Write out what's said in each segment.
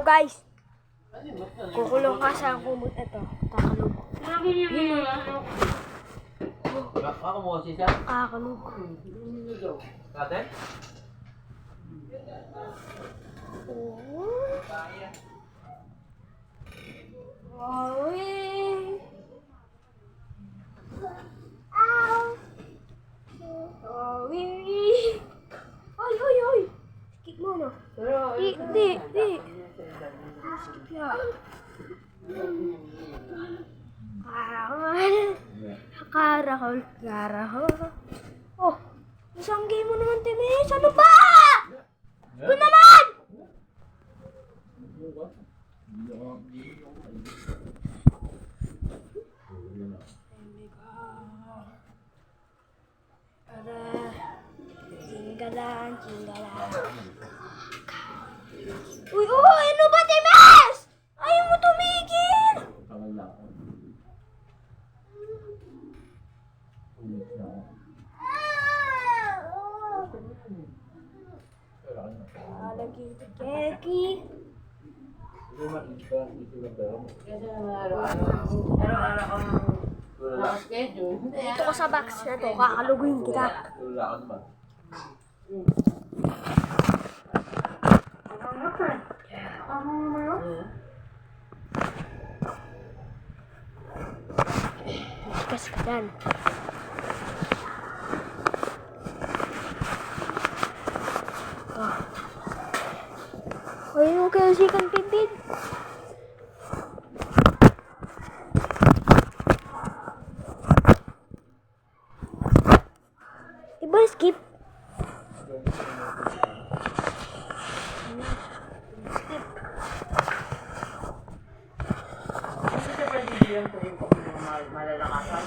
guys. Kukulong ka sa kumot ito. Kakalog. Ako mo siya? Kakalog. Kate? Oy. Skip mo na. Di. Skip ya. Karahol. Oh, isang game mo naman, Timis. Ano ba? Ito naman! Cinggalan. Uy, ano ba, Timis? Ayaw mo tumigil! Lagi keki. Dito ko sa box na to, kakaluguin kita. Tikas ka dyan. Ay, huwag kayo sikan pipid. Diba skip? Kasi pa hindi yan kung malalakasan.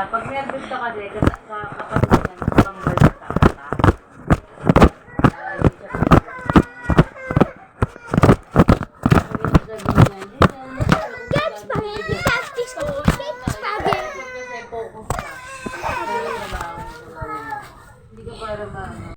Pag nervous ka kasi